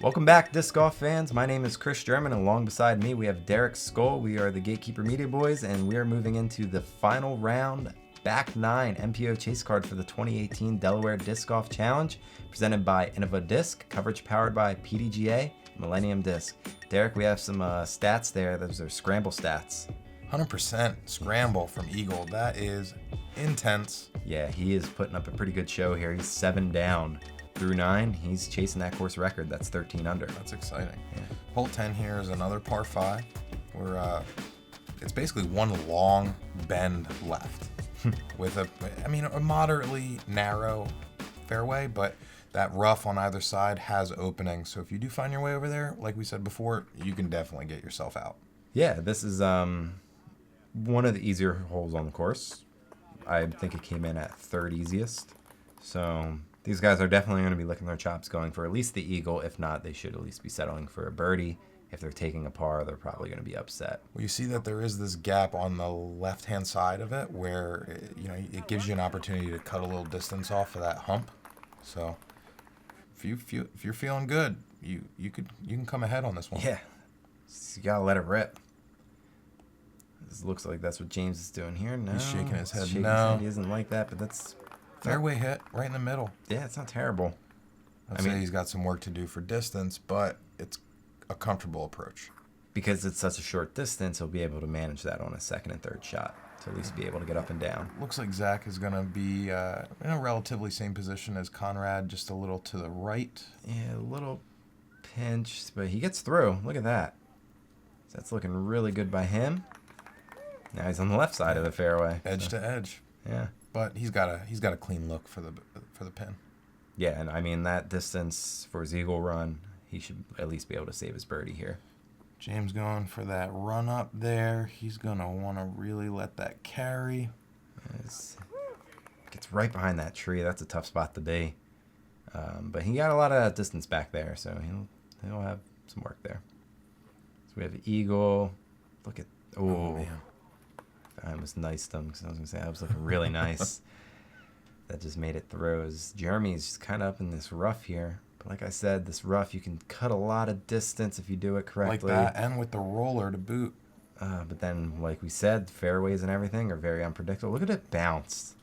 Welcome back, disc golf fans. My name is Chris German, and along beside me we have Derek Scull. We are the Gatekeeper Media boys, and we are moving into the final round, back 9 MPO chase card for the 2018 Delaware Disc Golf Challenge, presented by Innova Disc, coverage powered by PDGA, Millennium Disc. Derek, we have some stats there. Those are scramble stats. 100% scramble from Eagle. That is intense. Yeah, he is putting up a pretty good show here. He's 7 down through 9. He's chasing that course record. That's 13 under. That's exciting. Yeah. Hole 10 here is another par 5. It's basically one long bend left with a moderately narrow fairway, but that rough on either side has openings. So if you do find your way over there, like we said before, you can definitely get yourself out. Yeah, this is one of the easier holes on the course. I think it came in at third easiest. So these guys are definitely going to be licking their chops going for at least the eagle. If not, they should at least be settling for a birdie. If they're taking a par, they're probably going to be upset. Well, you see that there is this gap on the left-hand side of it where it gives you an opportunity to cut a little distance off of that hump. So if you're feeling good, you can come ahead on this one. Yeah, you gotta let it rip. This looks like that's what James is doing here. No, He's shaking his head. His No, head. He doesn't like that, but that's fairway hit right in the middle. Yeah, it's not terrible. I'd say he's got some work to do for distance, but it's a comfortable approach. Because it's such a short distance, he'll be able to manage that on a second and third shot to at least be able to get up and down. Looks like Zach is going to be in a relatively same position as Conrad, just a little to the right. Yeah, a little pinch, but he gets through. Look at that. So that's looking really good by him. Now he's on the left side of the fairway. Edge to edge. Yeah. But he's got a clean look for the pin. Yeah, and I mean that distance for his eagle run, he should at least be able to save his birdie here. James going for that run up there. He's going to want to really let that carry. Gets right behind that tree. That's a tough spot to be. But he got a lot of distance back there, so he'll have some work there. So we have eagle. Look at... Oh, man. I almost niced him because I was going to say that was looking really nice. That just made it through. Jeremy's kind of up in this rough here. But like I said, this rough, you can cut a lot of distance if you do it correctly. Like that, and with the roller to boot. But then, like we said, fairways and everything are very unpredictable. Look at it bounced.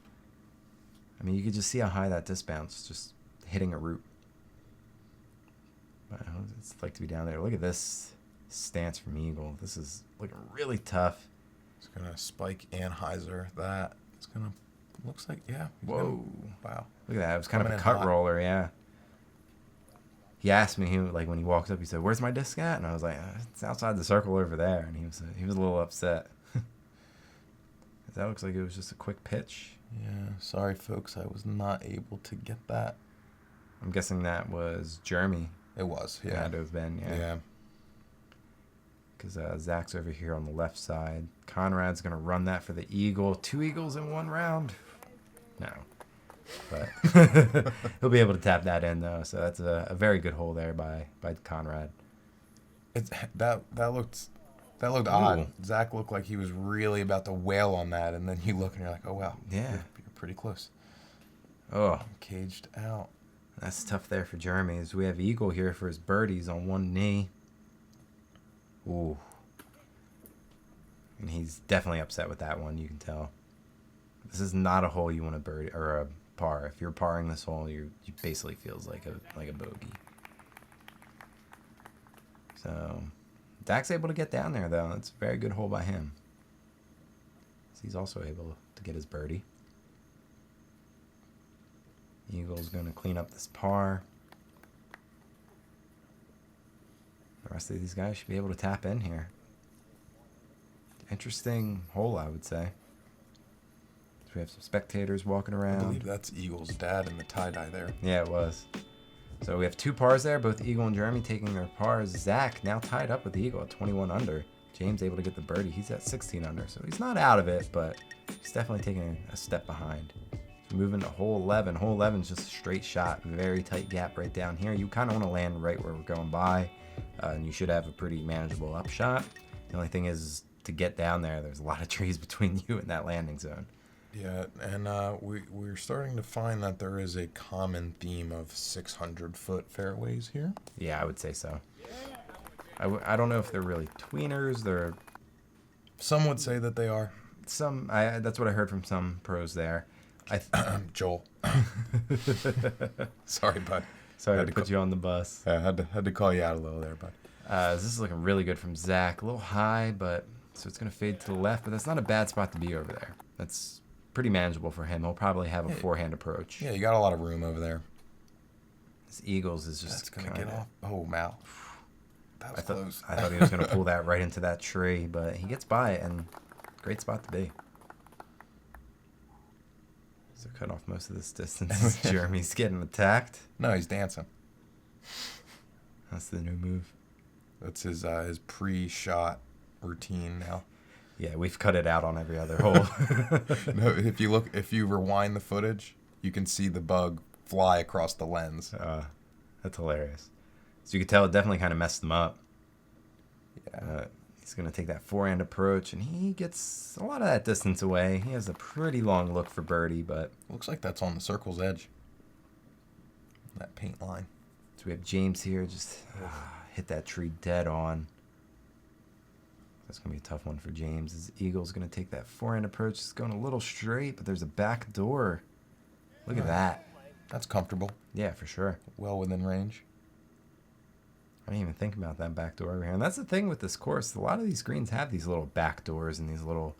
I mean, you could just see how high that disc bounced, just hitting a root. But it's like to be down there. Look at this stance from Eagle. This is looking really tough. It's going to spike Anheuser that. It's going to, looks like, yeah. Whoa. Wow. Look at that. It was kind of a cut roller, yeah. He asked me, when he walked up, he said, "Where's my disc at?" And I was like, "It's outside the circle over there." And he was a little upset. That looks like it was just a quick pitch. Yeah, sorry, folks. I was not able to get that. I'm guessing that was Jeremy. It was, yeah. It had to have been, yeah. Yeah. Because Zach's over here on the left side. Conrad's going to run that for the eagle. 2 eagles in 1 round? No. But he'll be able to tap that in, though. So that's a very good hole there by Conrad. That looked odd. Zach looked like he was really about to wail on that, and then you look and you're like, oh, wow. Yeah. You're pretty close. Oh. Caged out. That's tough there for Jeremy. As we have eagle here for his birdies on one knee. Ooh. And he's definitely upset with that one, you can tell. This is not a hole you want to birdie or a par. If you're parring this hole, you basically feels like a bogey. So Zach's able to get down there though. That's a very good hole by him. So he's also able to get his birdie. Eagle's going to clean up this par. The rest of these guys should be able to tap in here. Interesting hole, I would say. So we have some spectators walking around. I believe that's Eagle's dad in the tie-dye there. Yeah, it was. So we have 2 pars there, both Eagle and Jeremy taking their pars. Zach now tied up with the Eagle at 21 under. James able to get the birdie. He's at 16 under, so he's not out of it, but he's definitely taking a step behind. So moving to hole 11. Hole 11 is just a straight shot, very tight gap right down here. You kind of want to land right where we're going by, and you should have a pretty manageable upshot. The only thing is to get down there, there's a lot of trees between you and that landing zone. Yeah, and we're starting to find that there is a common theme of 600-foot fairways here. Yeah, I would say so. I don't know if they're really tweeners. They're Some would say that they are. that's what I heard from some pros there. Joel. Sorry, bud. Sorry Had to to put you on the bus. I had to call you out a little there, bud. This is looking really good from Zach. A little high, but so it's going to fade to the left, but that's not a bad spot to be over there. That's pretty manageable for him. He'll probably have a forehand approach. Yeah, you got a lot of room over there. This Eagles is just That's going to get off. Oh, Mal. That was close. I thought he was going to pull that right into that tree, but he gets by it, and great spot to be. So cut off most of this distance. Jeremy's getting attacked. No, he's dancing. That's the new move. That's his pre-shot routine now. Yeah, we've cut it out on every other hole. No, if you rewind the footage, you can see the bug fly across the lens. That's hilarious. So you could tell it definitely kind of messed him up. Yeah. He's going to take that forehand approach, and he gets a lot of that distance away. He has a pretty long look for birdie, but... Looks like that's on the circle's edge. That paint line. So we have James here, just hit that tree dead on. That's going to be a tough one for James. His Eagle's going to take that forehand approach. It's going a little straight, but there's a back door. Look at that. That's comfortable. Yeah, for sure. Well within range. I didn't even think about that back door over here. And that's the thing with this course. A lot of these greens have these little back doors and these little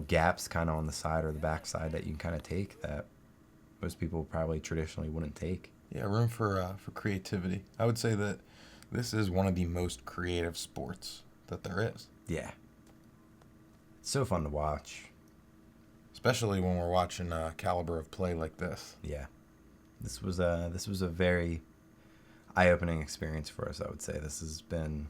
gaps kind of on the side or the back side that you can kind of take that most people probably traditionally wouldn't take. Yeah, room for creativity. I would say that this is one of the most creative sports that there is. Yeah. It's so fun to watch. Especially when we're watching a caliber of play like this. Yeah. This was a very eye-opening experience for us, I would say. This has been,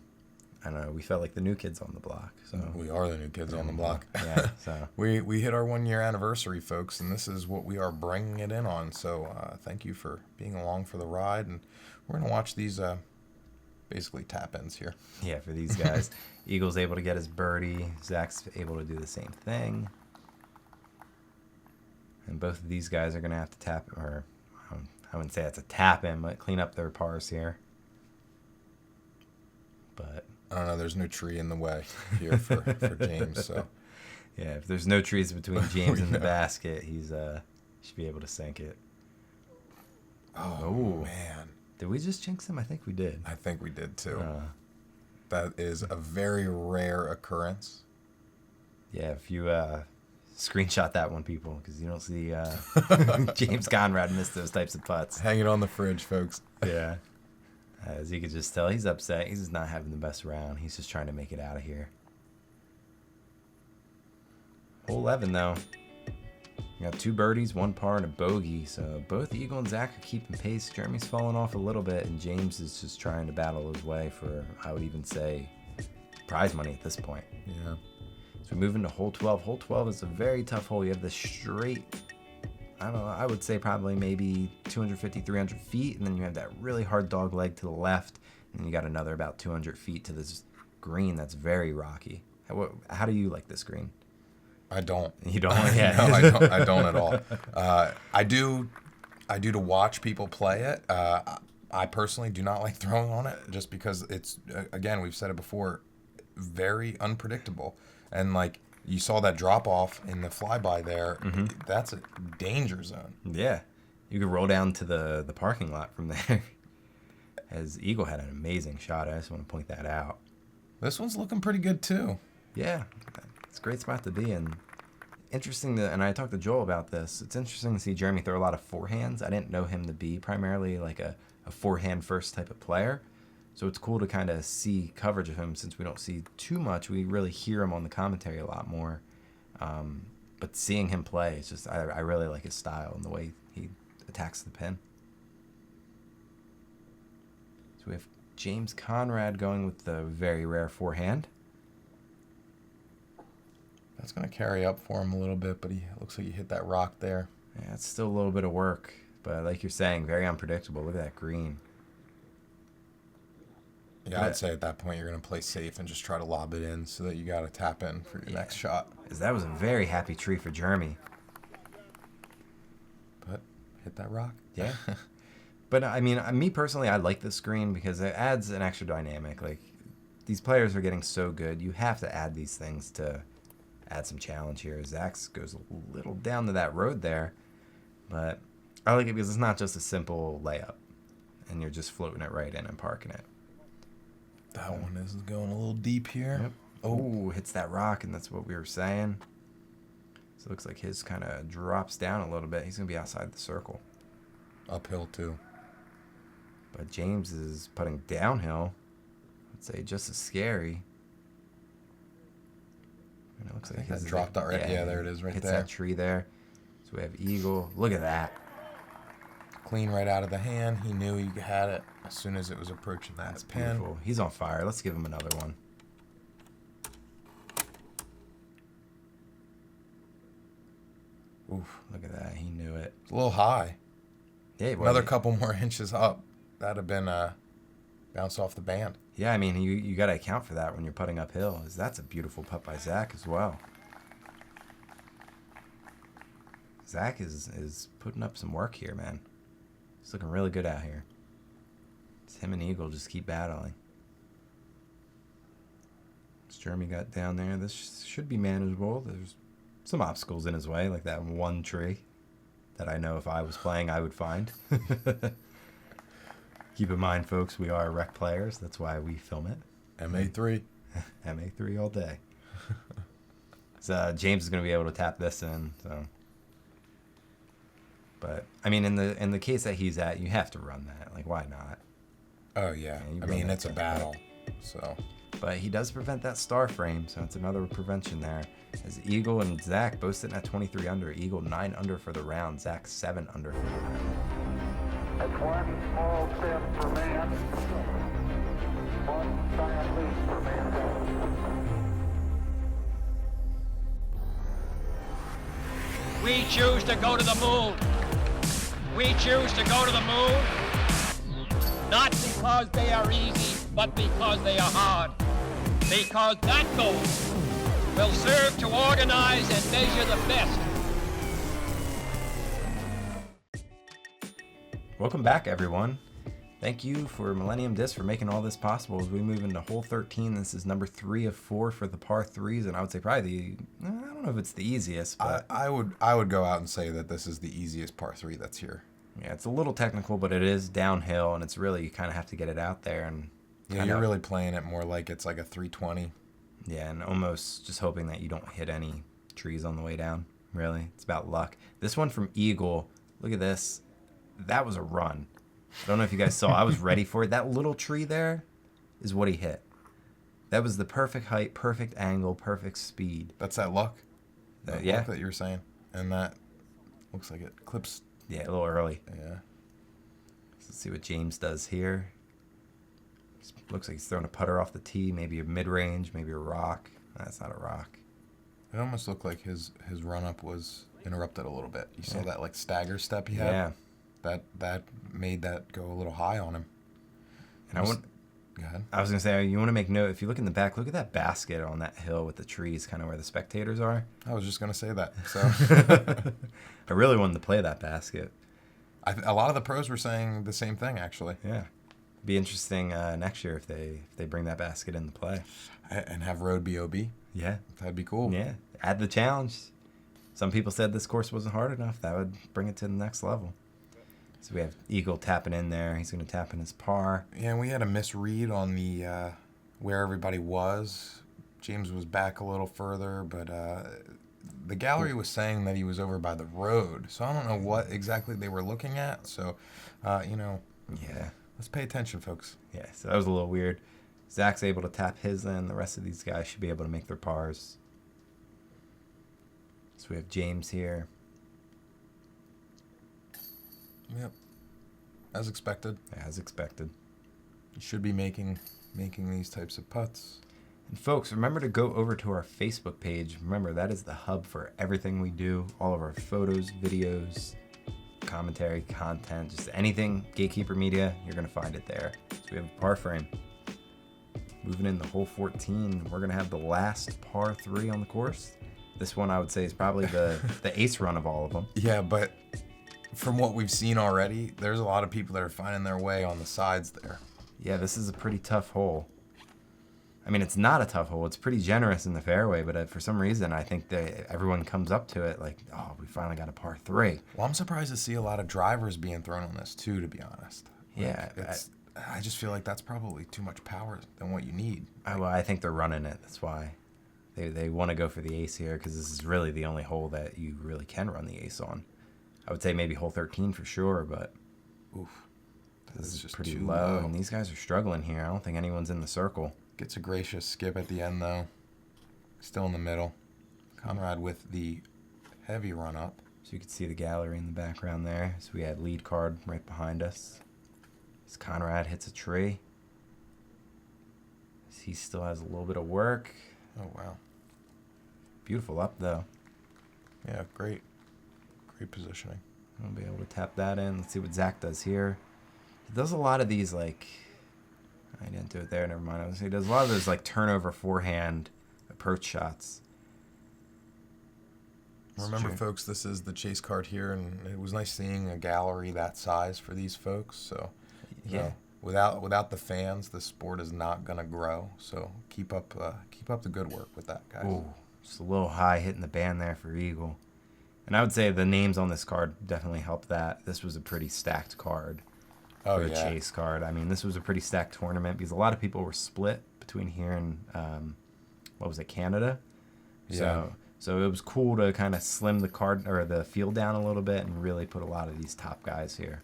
I don't know, we felt like the new kids on the block. So we are the new kids on the block. Yeah, so we hit our 1-year anniversary, folks, and this is what we are bringing it in on. So thank you for being along for the ride, and we're gonna watch these basically tap-ins here. Yeah, for these guys. Eagle's able to get his birdie. Zach's able to do the same thing. And both of these guys are gonna have to tap, or I wouldn't say it's a tap in, but clean up their pars here. But I don't know. There's no tree in the way here for James. So yeah, if there's no trees between James and the basket, he's should be able to sink it. Oh man, did we just jinx him? I think we did. I think we did too. That is a very rare occurrence. Yeah, if you screenshot that one, people, because you don't see James Conrad miss those types of putts. Hang it on the fridge, folks. Yeah. As you could just tell, he's upset. He's just not having the best round. He's just trying to make it out of here. Hole 11, though. We got 2 birdies, 1 par, and a bogey. So both Eagle and Zach are keeping pace. Jeremy's falling off a little bit, and James is just trying to battle his way for, I would even say, prize money at this point. Yeah. So we move into hole 12. Hole 12 is a very tough hole. You have this straight, I don't know, I would say probably maybe 250, 300 feet. And then you have that really hard dog leg to the left. And you got another about 200 feet to this green that's very rocky. How do you like this green? I don't. You don't? Yeah. No, I don't at all. I do to watch people play it. I personally do not like throwing on it just because it's, again, we've said it before, very unpredictable. And like you saw that drop off in the flyby there, that's a danger zone. Yeah. You could roll down to the parking lot from there. As Eagle had an amazing shot. I just want to point that out. This one's looking pretty good too. Yeah. It's a great spot to be in. Interesting and I talked to Joel about this. It's interesting to see Jeremy throw a lot of forehands. I didn't know him to be primarily like a forehand first type of player. So it's cool to kind of see coverage of him since we don't see too much. We really hear him on the commentary a lot more. But seeing him play, it's just I really like his style and the way he attacks the pin. So we have James Conrad going with the very rare forehand. That's going to carry up for him a little bit, but he looks like he hit that rock there. Yeah, it's still a little bit of work. But like you're saying, very unpredictable. Look at that green. Yeah, I'd say at that point you're going to play safe and just try to lob it in so that you got to tap in for your next shot. Because that was a very happy tree for Jeremy. But hit that rock. Yeah. But, I mean, me personally, I like this screen because it adds an extra dynamic. Like, these players are getting so good. You have to add these things to add some challenge here. Zach goes a little down to that road there. But I like it because it's not just a simple layup. And you're just floating it right in and parking it. That one is going a little deep here. Yep. Oh, hits that rock, and that's what we were saying. So it looks like his kind of drops down a little bit. He's going to be outside the circle. Uphill, too. But James is putting downhill. I'd say just as scary. And it looks like his dropped out right. Yeah, there it is, right hits there. Hits that tree there. So we have eagle. Look at that. Clean right out of the hand. He knew he had it as soon as it was approaching that That's pin. beautiful. He's on fire. Let's give him another one. Oof, look at that. He knew it. It's a little high. Yeah, well, another couple more inches up. That'd have been bounced off the band. Yeah, I mean, you got to account for that when you're putting uphill. That's a beautiful putt by Zach as well. Zach is putting up some work here, man. He's looking really good out here. It's him and Eagle just keep battling. As Jeremy got down there, this should be manageable. There's some obstacles in his way, like that one tree that I know if I was playing, I would find. Keep in mind, folks, we are rec players. That's why we film it. MA3. MA3 all day. So James is going to be able to tap this in. So, but I mean, in the case that he's at, you have to run that. Like, why not? Oh yeah. I mean, it's a battle. So. But he does prevent that star frame, so it's another prevention there. As Eagle and Zach both sitting at 23 under. Eagle 9 under for the round. Zach 7 under for the round. That's one small step for man, one giant leap for mankind. We choose to go to the moon. We choose to go to the moon, not because they are easy, but because they are hard. Because that goal will serve to organize and measure the best. Welcome back, everyone. Thank you for Millennium Disc for making all this possible as we move into hole 13. This is number 3 of 4 for the par 3s, and I would say probably I don't know if it's the easiest, but I would go out and say that this is the easiest par 3 that's here. Yeah, it's a little technical, but it is downhill, and it's really, you kind of have to get it out there. And yeah, you're really playing it more like it's like a 320. Yeah, and almost just hoping that you don't hit any trees on the way down, really. It's about luck. This one from Eagle, look at this. That was a run. I don't know if you guys saw. I was ready for it. That little tree there is what he hit. That was the perfect height, perfect angle, perfect speed. That's that luck? Yeah. Luck that you were saying. And that looks like it clips. Yeah, a little early. Yeah. Let's see what James does here. Looks like he's throwing a putter off the tee, maybe a mid-range, maybe a rock. That's not a rock. It almost looked like his run-up was interrupted a little bit. You saw that like stagger step he had? Yeah. That made that go a little high on him. And I want. Go ahead. I was gonna say, you want to make note. If you look in the back, look at that basket on that hill with the trees, kind of where the spectators are. I was just gonna say that. So I really wanted to play that basket. A lot of the pros were saying the same thing, actually. Yeah, be interesting next year if they bring that basket into play And have road be OB. Yeah, That'd be cool. Yeah, add the challenge. Some people said this course wasn't hard enough. That would bring it to the next level. So we have Eagle tapping in there. He's going to tap in his par. Yeah, and we had a misread on the where everybody was. James was back a little further, but the gallery was saying that he was over by the road. So I don't know what exactly they were looking at. So, Yeah. let's pay attention, folks. Yeah, so that was a little weird. Zach's able to tap his in. The rest of these guys should be able to make their pars. So we have James here. Yep. As expected. As expected. You should be making these types of putts. And folks, remember to go over to our Facebook page. Remember, that is the hub for everything we do. All of our photos, videos, commentary, content, just anything Gatekeeper Media, you're going to find it there. So we have a par frame. moving in the hole 14, we're going to have the last par 3 on the course. This one I would say is probably the ace run of all of them. Yeah, but from what we've seen already, there's a lot of people that are finding their way on the sides there. Yeah, this is a pretty tough hole. I mean, it's not a tough hole. It's pretty generous in the fairway, but for some reason, I think that everyone comes up to it like, oh, we finally got a par 3. Well, I'm surprised to see a lot of drivers being thrown on this too, to be honest. Yeah. I just feel like that's probably too much power than what you need. Well, I think they're running it. That's why. They want to go for the ace here because this is really the only hole that you really can run the ace on. I would say maybe hole 13 for sure, but oof, this is just pretty too low. low. And these guys are struggling here. I don't think anyone's in the circle. Gets a gracious skip at the end, though. Still in the middle. Conrad with the heavy run up. So you can see the gallery in the background there. So we had lead card right behind us. As Conrad hits a tree. He still has a little bit of work. Oh, wow. Beautiful up, though. Yeah, great. Great positioning. I'll be able to tap that in. Let's see what Zach does here. He does a lot of these, like... I didn't do it there, never mind. He does a lot of those, like, turnover forehand approach shots. Remember, folks, this is the chase card here, and it was nice seeing a gallery that size for these folks. So, you know, without the fans, the sport is not going to grow. So keep up the good work with that, guys. Ooh, just a little high hitting the band there for Eagle. And I would say the names on this card definitely helped that. This was a pretty stacked card for a chase card. I mean, this was a pretty stacked tournament because a lot of people were split between here and, Canada? Yeah. So it was cool to kind of slim the card or the field down a little bit and really put a lot of these top guys here.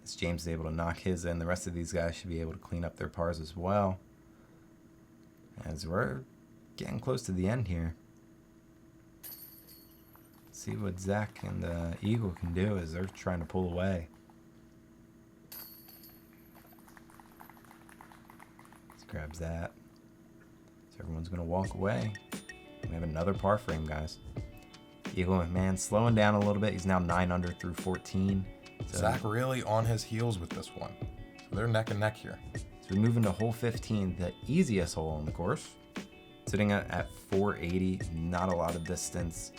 As James is able to knock his in, the rest of these guys should be able to clean up their pars as well. As we're getting close to the end here. See what Zach and the Eagle can do as they're trying to pull away. Let's grab that. So everyone's going to walk away. We have another par frame, guys. Eagle and McMahon slowing down a little bit. He's now 9 under through 14. So Zach really on his heels with this one. So they're neck and neck here. So we move into hole 15, the easiest hole on the course. Sitting at 480, not a lot of distance.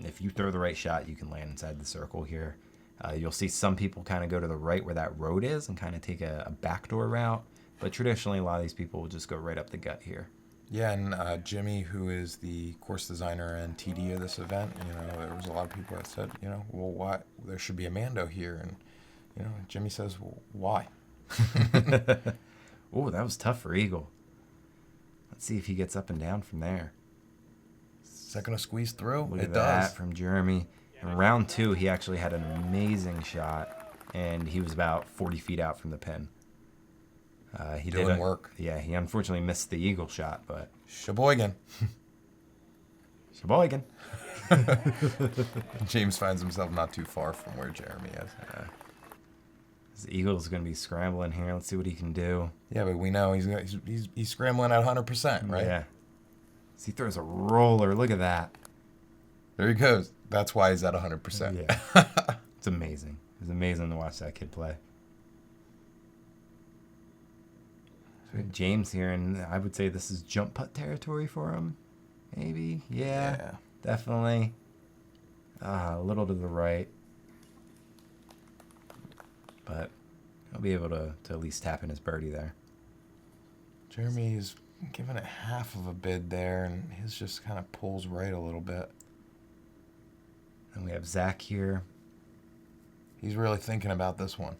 If you throw the right shot, you can land inside the circle here. You'll see some people kind of go to the right where that road is and kind of take a backdoor route. But traditionally, a lot of these people will just go right up the gut here. Yeah, and Jimmy, who is the course designer and TD of this event, there was a lot of people that said, well, why there should be a Mando here, and Jimmy says, well, why? Oh, that was tough for Eagle. Let's see if he gets up and down from there. Is that going to squeeze through? Look it at does. that from Jeremy. In round 2, he actually had an amazing shot, and he was about 40 feet out from the pin. He Doing work. Yeah, he unfortunately missed the Eagle shot, but... Sheboygan. Sheboygan. James finds himself not too far from where Jeremy is. The Eagle's going to be scrambling here. Let's see what he can do. Yeah, but we know he's scrambling at 100%, right? Yeah. So he throws a roller. Look at that. There he goes. That's why he's at 100%. Yeah. It's amazing. It's amazing to watch that kid play. So we have James here, and I would say this is jump putt territory for him. Maybe. Yeah. Definitely. A little to the right. But he'll be able to at least tap in his birdie there. Jeremy's giving it half of a bid there, and his just kind of pulls right a little bit. And we have Zach here. He's really thinking about this one.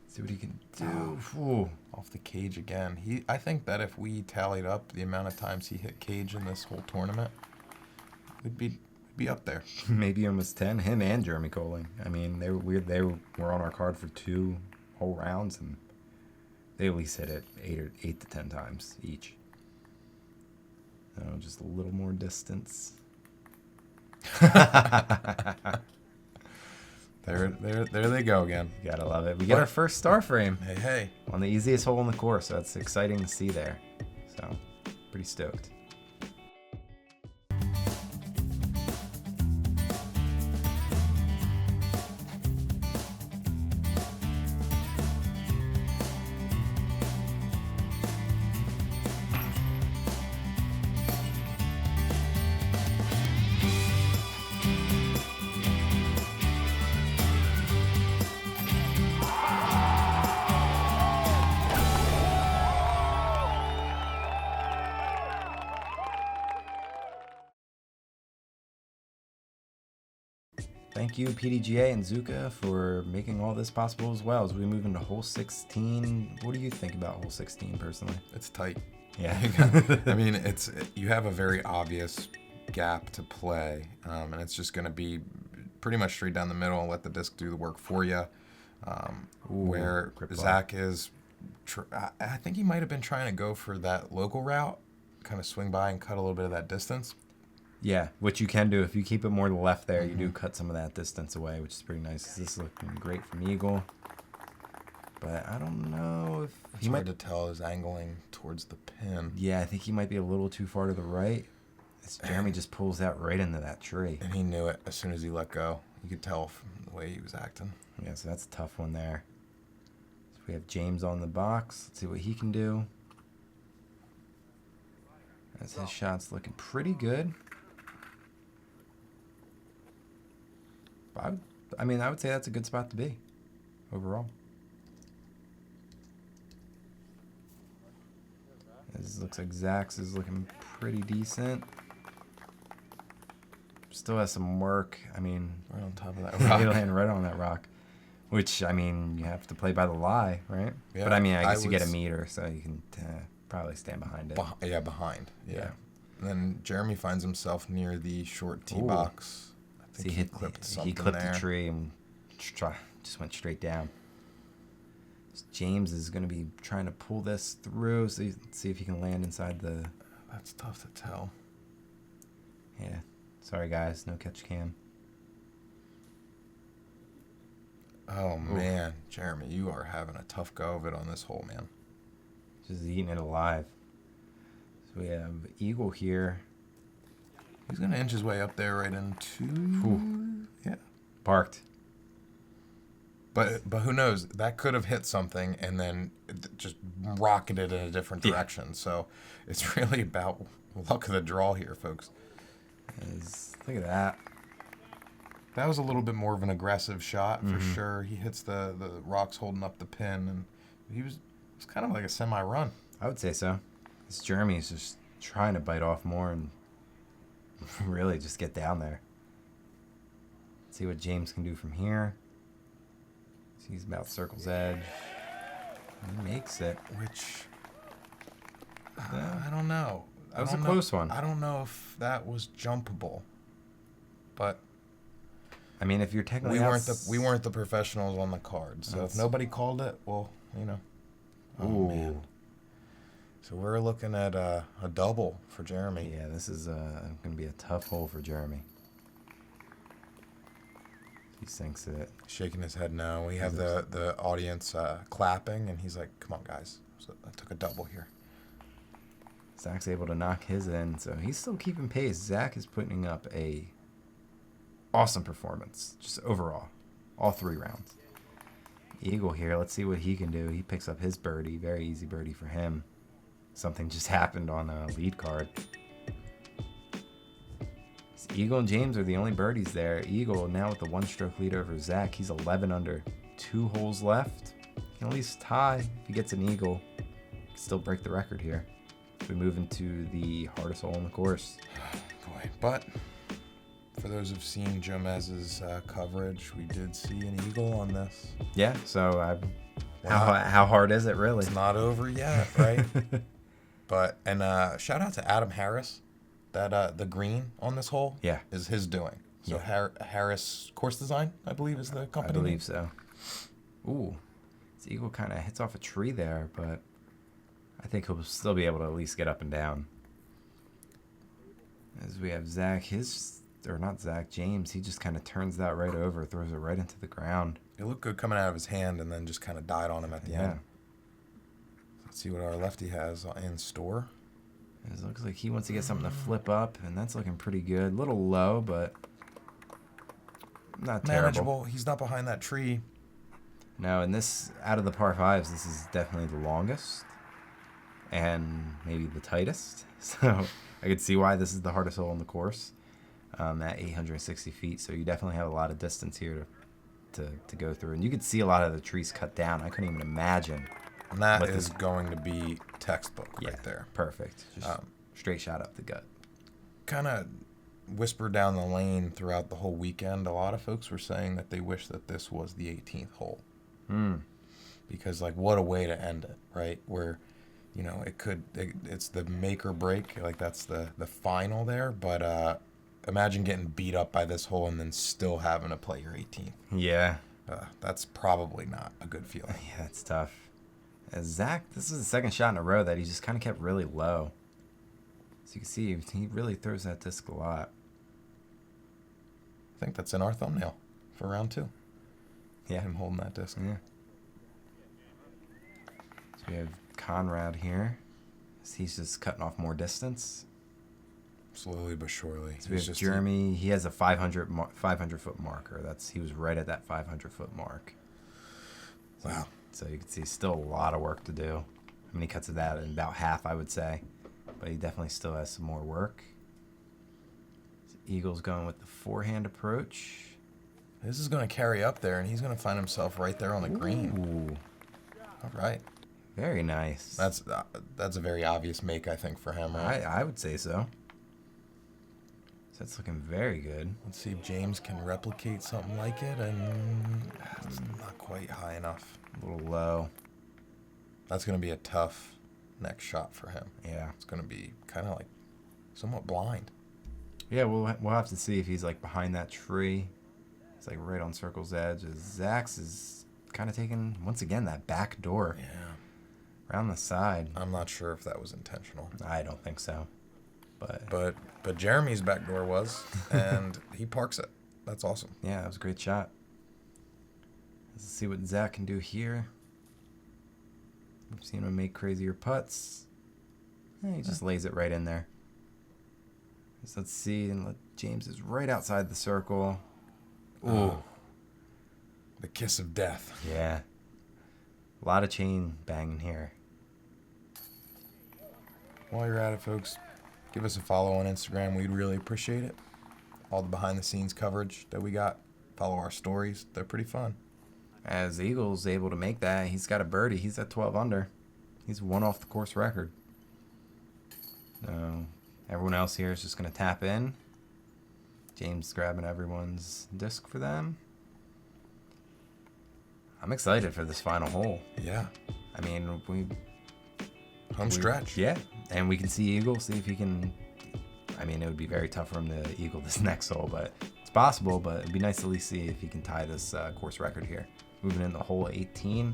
See what he can do. Ooh. Off the cage again. I think that if we tallied up the amount of times he hit cage in this whole tournament, we'd be up there. Maybe almost 10. Him and Jeremy Koling. I mean, they were on our card for 2 whole rounds, and they at least hit it 8 to 10 times each. Just a little more distance. There they go again. You gotta love it. We get our first star frame. Hey. On the easiest hole in the course, so that's exciting to see there. So, pretty stoked. thank you, PDGA and Zuka, for making all this possible as well. As we move into hole 16, what do you think about hole 16 personally? It's tight. Yeah. I mean, you have a very obvious gap to play, and it's just going to be pretty much straight down the middle and let the disc do the work for you. Where Zach is, I think he might have been trying to go for that local route, kind of swing by and cut a little bit of that distance. Yeah, which you can do if you keep it more to the left there. You do cut some of that distance away, which is pretty nice. This is looking great from Eagle, but I don't know if it's hard to tell. Is angling towards the pin. Yeah, I think he might be a little too far to the right. Jeremy just pulls that right into that tree, and he knew it as soon as he let go. You could tell from the way he was acting. Yeah, so that's a tough one there. So we have James on the box. Let's see what he can do. As his shot's looking pretty good. But I would say that's a good spot to be overall. This looks like Zach's is looking pretty decent. Still has some work. I mean, right on top of that rock. Land right on that rock. Which, I mean, you have to play by the lie, right? Yeah, but I mean, I guess you get a meter, so you can probably stand behind it. Behind. Yeah. And then Jeremy finds himself near the short tee box. I think he clipped the tree and just went straight down. James is going to be trying to pull this through, so see if he can land inside the... That's tough to tell. Yeah. Sorry, guys. No catch cam. Oh, man. Jeremy, you are having a tough go of it on this hole, man. Just eating it alive. So we have Eagle here. He's going to inch his way up there right into... Ooh. Yeah. Parked. But who knows? That could have hit something and then just rocketed in a different direction. So it's really about luck of the draw here, folks. Look at that. That was a little bit more of an aggressive shot for sure. He hits the rocks holding up the pin, and it was kind of like a semi-run. I would say so. This Jeremy is just trying to bite off more and really just get down there. Let's see what James can do from here. He's about circle's edge. He makes it. Which, I don't know. That was a close one. I don't know if that was jumpable, but I mean, if you're technically we weren't the professionals on the card, so if nobody called it, well, you know. Ooh. Man. So we're looking at a double for Jeremy. Yeah, this is going to be a tough hole for Jeremy. He sinks it. Shaking his head no. We have the audience clapping, and he's like, come on, guys. So I took a double here. Zach's able to knock his in, so he's still keeping pace. Zach is putting up a awesome performance, just overall, all 3 rounds. Eagle here, let's see what he can do. He picks up his birdie, very easy birdie for him. Something just happened on a lead card. Eagle and James are the only birdies there. Eagle now with the 1-stroke lead over Zach. He's 11 under, 2 holes left. He can at least tie if he gets an eagle. He can still break the record here. We move into the hardest hole on the course. Boy, but for those who've seen Jomez's coverage, we did see an eagle on this. Yeah, so how hard is it really? It's not over yet, right? But shout out to Adam Harris. That the green on this hole is his doing. So Harris Course Design, I believe, is the company. I believe so. Ooh, this eagle kind of hits off a tree there, but I think he'll still be able to at least get up and down. As we have James, he just kind of turns that right over, throws it right into the ground. It looked good coming out of his hand and then just kind of died on him at the end. Let's see what our lefty has in store. It looks like he wants to get something to flip up, and that's looking pretty good. A little low, but not terrible. Manageable. He's not behind that tree. No, and this, out of the par 5s, this is definitely the longest and maybe the tightest. So I could see why this is the hardest hole on the course at 860 feet. So you definitely have a lot of distance here to go through. And you could see a lot of the trees cut down. I couldn't even imagine. And that is going to be textbook right there. Perfect. Just straight shot up the gut. Kind of whispered down the lane throughout the whole weekend. A lot of folks were saying that they wish that this was the 18th hole. Because, like, what a way to end it, right? Where, you know, it's the make or break. Like, that's the final there. But imagine getting beat up by this hole and then still having to play your 18th. Yeah. That's probably not a good feeling. Yeah, it's tough. Zach, this is the second shot in a row that he just kind of kept really low. As you can see, he really throws that disc a lot. I think that's in our thumbnail for round 2. Yeah. Him holding that disc. Yeah. So we have Conrad here. He's just cutting off more distance. Slowly but surely. So we have Jeremy. He has a 500-foot marker. He was right at that 500-foot mark. Wow. So you can see still a lot of work to do. I mean, he cuts it out in about half, I would say. But he definitely still has some more work. So Eagle's going with the forehand approach. This is going to carry up there, and he's going to find himself right there on the green. Ooh. All right. Very nice. That's a very obvious make, I think, for him, right? I would say so. So that's looking very good. Let's see if James can replicate something like it, and it's not quite high enough. A little low. That's going to be a tough next shot for him. Yeah. It's going to be kind of like somewhat blind. Yeah, we'll have to see if he's like behind that tree. It's like right on Circle's edge. Zach's is kind of taking, once again, that back door. Yeah. Around the side. I'm not sure if that was intentional. I don't think so. But Jeremy's back door was, and he parks it. That's awesome. Yeah, that was a great shot. Let's see what Zach can do here. We've seen him make crazier putts. He just lays it right in there. So let's see, and James is right outside the circle. Ooh. The kiss of death. Yeah. A lot of chain banging here. While you're at it, folks, give us a follow on Instagram. We'd really appreciate it. All the behind-the-scenes coverage that we got. Follow our stories. They're pretty fun. As Eagle's able to make that, he's got a birdie. He's at 12 under. He's one off the course record. So everyone else here is just going to tap in. James grabbing everyone's disc for them. I'm excited for this final hole. Yeah. I mean, Home stretch. Yeah, and we can see Eagle, see if he can. I mean, it would be very tough for him to eagle this next hole, but it's possible. But it'd be nice to at least see if he can tie this course record here. Moving into hole 18,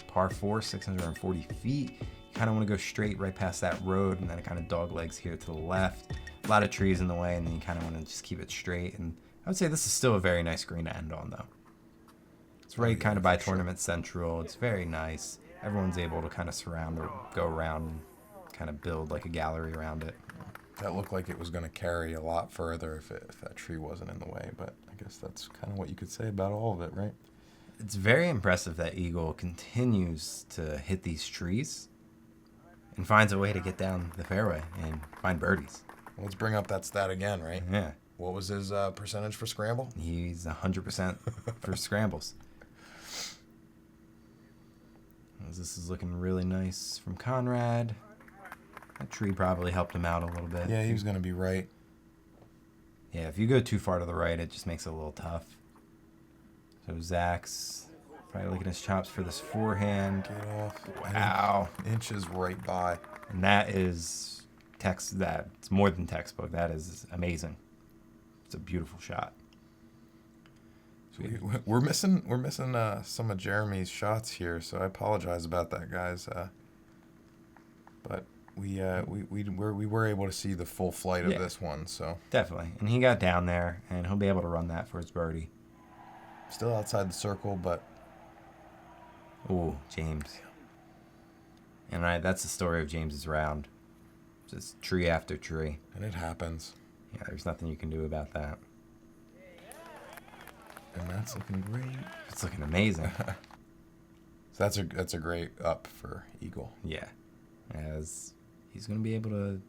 par 4, 640 feet. You kind of want to go straight right past that road, and then it kind of dog legs here to the left. A lot of trees in the way, and then you kind of want to just keep it straight. And I would say this is still a very nice green to end on, though. It's right kind of by Tournament Central. It's very nice. Everyone's able to kind of surround or go around and kind of build like a gallery around it. That looked like it was going to carry a lot further if that tree wasn't in the way, but I guess that's kind of what you could say about all of it, right? It's very impressive that Eagle continues to hit these trees and finds a way to get down the fairway and find birdies. Let's bring up that stat again, right? Yeah. What was his percentage for scramble? He's 100% for scrambles. This is looking really nice from Conrad. That tree probably helped him out a little bit. Yeah, he was going to be right. Yeah, if you go too far to the right, it just makes it a little tough. So Zach's probably looking at his chops for this forehand. Get off. Wow. Inches right by. And that is it's more than textbook. That is amazing. It's a beautiful shot. We're missing some of Jeremy's shots here, so I apologize about that, guys. But we were able to see the full flight of this one, so definitely. And he got down there, and he'll be able to run that for his birdie. Still outside the circle, but Ooh, James. And that's the story of James's round. Just tree after tree. And it happens. Yeah, there's nothing you can do about that. And that's looking great. It's looking amazing. So that's a great up for Eagle. Yeah. As he's going to be able to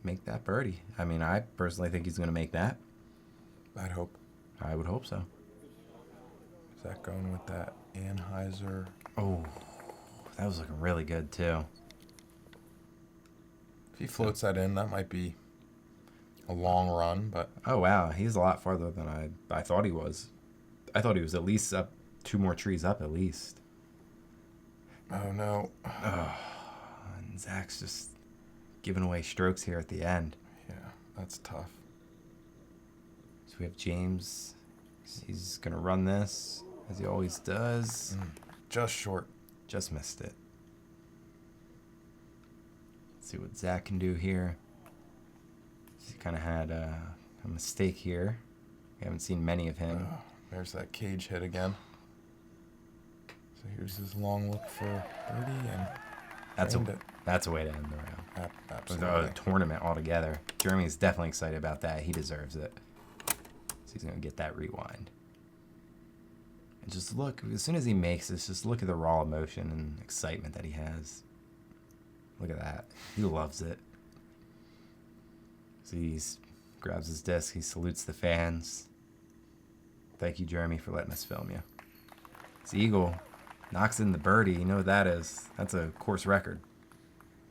make that birdie. I mean, I personally think he's going to make that. I'd hope. I would hope so. Is that going with that Anheuser? Oh, that was looking really good, too. If he floats that in, that might be a long run, but Oh, wow. He's a lot farther than I thought he was. I thought he was at least up 2 more trees up at least. oh no. And Zach's just giving away strokes here at the end. Yeah, that's tough. So we have James. He's going to run this, as he always does. Just short. Just missed it. Let's see what Zach can do here. He kind of had a mistake here. We haven't seen many of him. Oh, there's that cage hit again. So here's his long look for birdie, and That's a way to end the round. With absolutely. a tournament altogether. Jeremy's definitely excited about that. He deserves it. So he's going to get that rewind. And just look, as soon as he makes this, just look at the raw emotion and excitement that he has. Look at that. He loves it. So he grabs his disc. He salutes the fans. Thank you, Jeremy, for letting us film you. It's Eagle. Knocks in the birdie. You know what that is? That's a course record.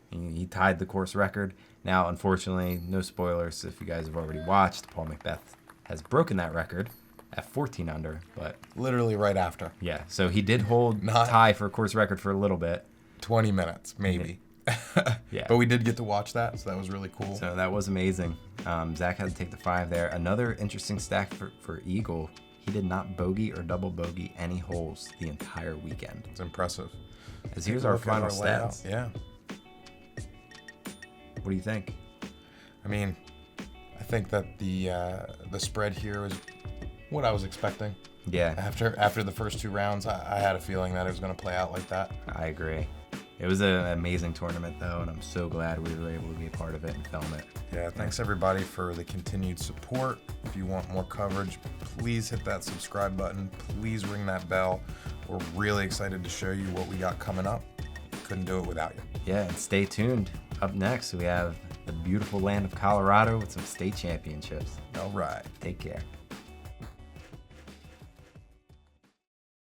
He tied the course record. Now, unfortunately, no spoilers if you guys have already watched. Paul Macbeth has broken that record at 14 under, but Literally right after. yeah, so he did hold tie for a course record for a little bit. 20 minutes, maybe. Yeah. But we did get to watch that, so that was really cool. So that was amazing. Zach had to take the 5 there. Another interesting stat for Eagle, he did not bogey or double bogey any holes the entire weekend. It's impressive. As here's our Look at final layout. stats. Yeah. What do you think? I mean, I think that the spread here was what I was expecting. Yeah, After the first 2 rounds, I had a feeling that it was going to play out like that. I agree. It was an amazing tournament, though, and I'm so glad we were able to be a part of it and film it. Yeah, thanks everybody for the continued support. If you want more coverage, please hit that subscribe button. Please ring that bell. We're really excited to show you what we got coming up. Couldn't do it without you. Yeah, and stay tuned. Up next, we have the beautiful land of Colorado with some state championships. All right. Take care.